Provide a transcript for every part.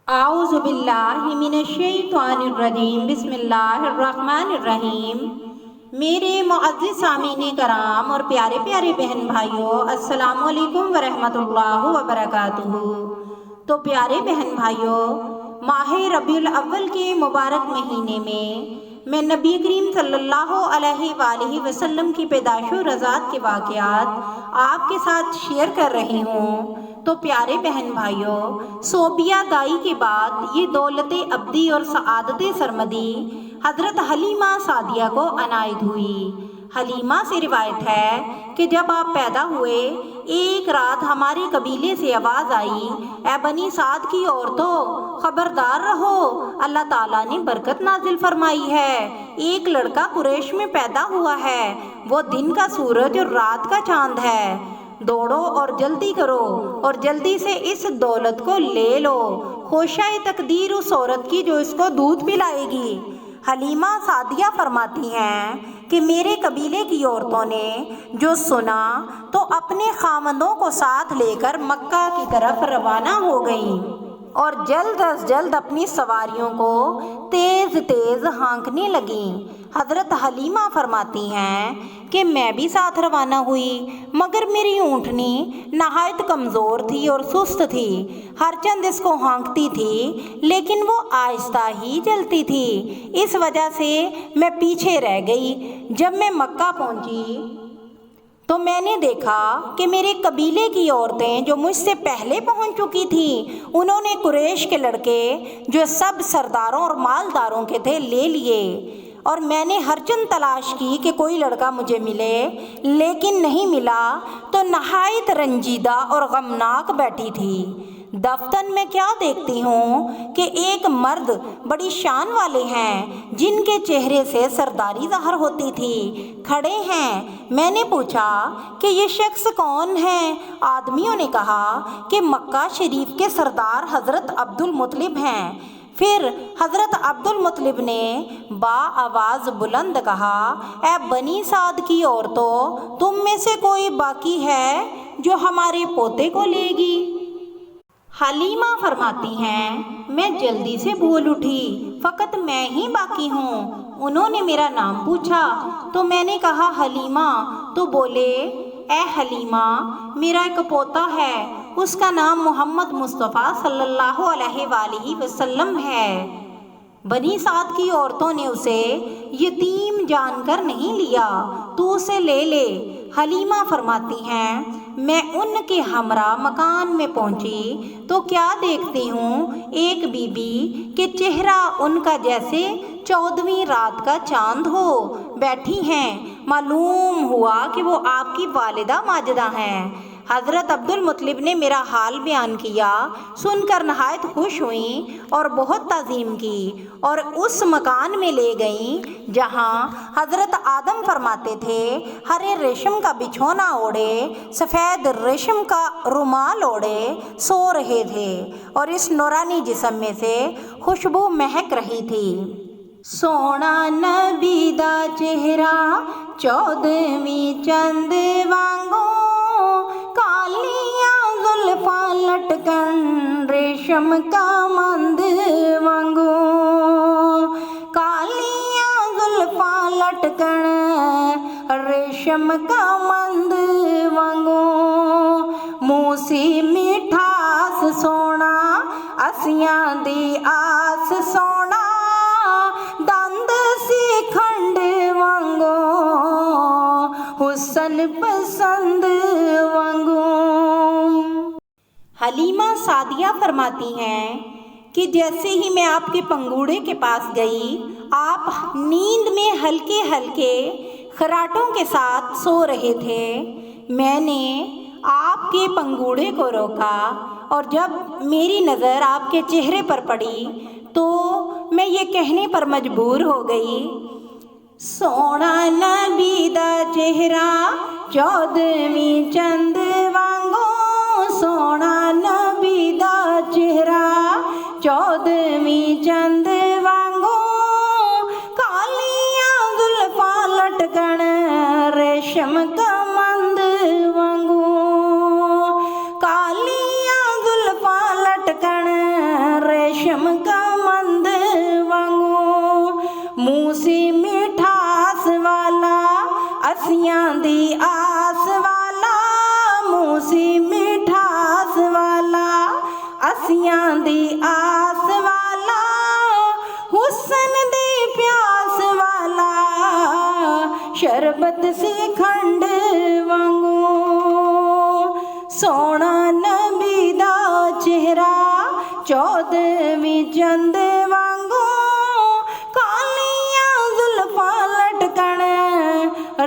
اعوذ باللہ من الشیطان الرجیم بسم اللہ الرحمن الرحیم۔ میرے معزز سامعین کرام اور پیارے پیارے بہن بھائیوں، السلام علیکم ورحمۃ اللہ وبرکاتہ۔ تو پیارے بہن بھائیوں، ماہ ربیع الاول کے مبارک مہینے میں نبی کریم صلی اللہ علیہ وآلہ وسلم کی پیدائش و رضاعت کے واقعات آپ کے ساتھ شیئر کر رہی ہوں۔ تو پیارے بہن بھائیوں، صوبیہ دائی کے بعد یہ دولت ابدی اور سعادت سرمدی حضرت حلیمہ سعدیہ کو عنایت ہوئی۔ حلیمہ سے روایت ہے کہ جب آپ پیدا ہوئے، ایک رات ہمارے قبیلے سے آواز آئی، اے بنی سعد کی عورتوں، خبردار رہو، اللہ تعالیٰ نے برکت نازل فرمائی ہے۔ ایک لڑکا قریش میں پیدا ہوا ہے، وہ دن کا سورج اور رات کا چاند ہے۔ دوڑو اور جلدی کرو اور جلدی سے اس دولت کو لے لو، خوشہ تقدیر اس عورت کی جو اس کو دودھ پلائے گی۔ حلیمہ سعدیہ فرماتی ہیں کہ میرے قبیلے کی عورتوں نے جو سنا تو اپنے خامندوں کو ساتھ لے کر مکہ کی طرف روانہ ہو گئیں اور جلد از جلد اپنی سواریوں کو تیز تیز ہانکنے لگیں۔ حضرت حلیمہ فرماتی ہیں کہ میں بھی ساتھ روانہ ہوئی، مگر میری اونٹنی نہایت کمزور تھی اور سست تھی، ہر چند اس کو ہانکتی تھی لیکن وہ آہستہ ہی چلتی تھی، اس وجہ سے میں پیچھے رہ گئی۔ جب میں مکہ پہنچی تو میں نے دیکھا کہ میرے قبیلے کی عورتیں جو مجھ سے پہلے پہنچ چکی تھیں، انہوں نے قریش کے لڑکے جو سب سرداروں اور مالداروں کے تھے لے لیے، اور میں نے ہر چند تلاش کی کہ کوئی لڑکا مجھے ملے، لیکن نہیں ملا، تو نہایت رنجیدہ اور غمناک بیٹھی تھی۔ دفتن میں کیا دیکھتی ہوں کہ ایک مرد بڑی شان والے ہیں، جن کے چہرے سے سرداری ظاہر ہوتی تھی، کھڑے ہیں۔ میں نے پوچھا کہ یہ شخص کون ہے؟ آدمیوں نے کہا کہ مکہ شریف کے سردار حضرت عبد المطلب ہیں۔ پھر حضرت عبد المطلب نے با آواز بلند کہا، اے بنی سعد کی عورتوں، تم میں سے کوئی باقی ہے جو ہمارے پوتے کو لے گی؟ حلیمہ فرماتی ہیں میں جلدی سے بول اٹھی، فقط میں ہی باقی ہوں۔ انہوں نے میرا نام پوچھا تو میں نے کہا حلیمہ، تو بولے، اے حلیمہ، میرا ایک پوتا ہے، اس کا نام محمد مصطفیٰ صلی اللہ علیہ وآلہ وسلم ہے۔ بنی سعد کی عورتوں نے اسے یتیم جان کر نہیں لیا، تو اسے لے لے۔ حلیمہ فرماتی ہیں میں ان کے ہمراہ مکان میں پہنچی تو کیا دیکھتی ہوں، ایک بی بی کہ چہرہ ان کا جیسے 14ویں رات کا چاند ہو، بیٹھی ہیں۔ معلوم ہوا کہ وہ آپ کی والدہ ماجدہ ہیں۔ حضرت عبد المطلب نے میرا حال بیان کیا، سن کر نہایت خوش ہوئیں اور بہت تعظیم کی، اور اس مکان میں لے گئیں جہاں حضرت آدم فرماتے تھے ہرے ریشم کا بچھونا اوڑھے، سفید ریشم کا رومال اوڑھے سو رہے تھے، اور اس نورانی جسم میں سے خوشبو مہک رہی تھی۔ سونا نبی دا چہرہ 14ویں چند وانگوں، کالیاں زلفاں لٹکن ریشم کا مند وانگوں، کالیاں زلفاں لٹکن ریشم کا مند وانگوں، موسی مٹھاس سونا اسیاں دی آس سونا، دند سی کھنڈ وانگوں حسن پسند وانگوں۔ حلیمہ سعدیہ فرماتی ہیں کہ جیسے ہی میں آپ کے پنگوڑے کے پاس گئی، آپ نیند میں ہلکے ہلکے خراٹوں کے ساتھ سو رہے تھے۔ میں نے آپ کے پنگوڑے کو روکا اور جب میری نظر آپ کے چہرے پر پڑی تو میں یہ کہنے پر مجبور ہو گئی، سونا نبی دا چہرہ 14ویں چند وانگوں، سونا نبی دا چہرہ 14ویں چند وانگوں، کالیاں زلفاں لٹکن ریشم کا مند وانگوں، کالیاں زلفاں لٹکن ریشم ریشم کا مند وانگوں منہ سے مٹھاس والا اسیاں دی آس والا منہ سے مٹھاس والا اسیاں دی آس والا حسن دی پیاس والا شربت سے کھنڈ وانگوں سونا نبی دا چہرہ 14ویں چند وانگوں کالیاں زلفاں لٹکن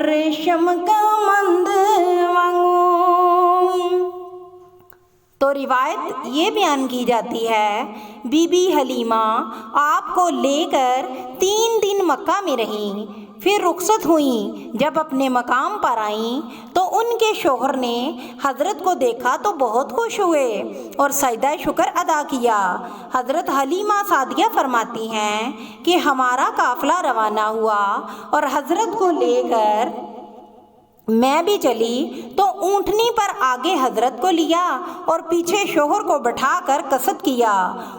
ریشم کا مند وانگوں۔ تو روایت یہ بیان کی جاتی ہے بی بی حلیمہ آپ کو لے کر 3 دن مکہ میں رہیں، پھر رخصت ہوئیں۔ جب اپنے مقام پر آئیں تو ان کے شوہر نے حضرت کو دیکھا تو بہت خوش ہوئے اور سجدہ شکر ادا کیا۔ حضرت حلیمہ سعدیہ فرماتی ہیں کہ ہمارا قافلہ روانہ ہوا اور حضرت کو لے کر میں بھی چلی تو اونٹنی پر آگے حضرت کو لیا اور پیچھے شوہر کو بٹھا کر قصد کیا۔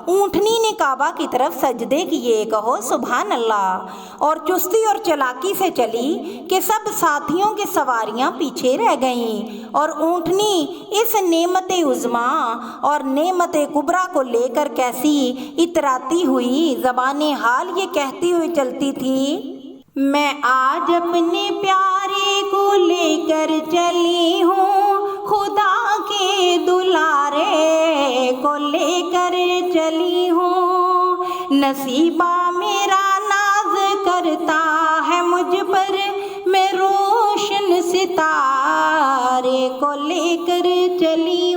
اونٹنی نے کعبہ کی طرف سجدے کیے، کہو سبحان اللہ، اور چستی اور چلاکی سے چلی کہ سب ساتھیوں کی سواریاں پیچھے رہ گئیں، اور اونٹنی اس نعمت عظمیٰ اور نعمت کبریٰ کو لے کر کیسی اتراتی ہوئی زبان حال یہ کہتی ہوئی چلتی تھی، میں آج اپنے پیارے کو لے کر چلی ہوں، خدا کے دلارے کو لے کر چلی ہوں، نصیبہ میرا ناز کرتا ہے مجھ پر، میں روشن ستارے کو لے کر چلی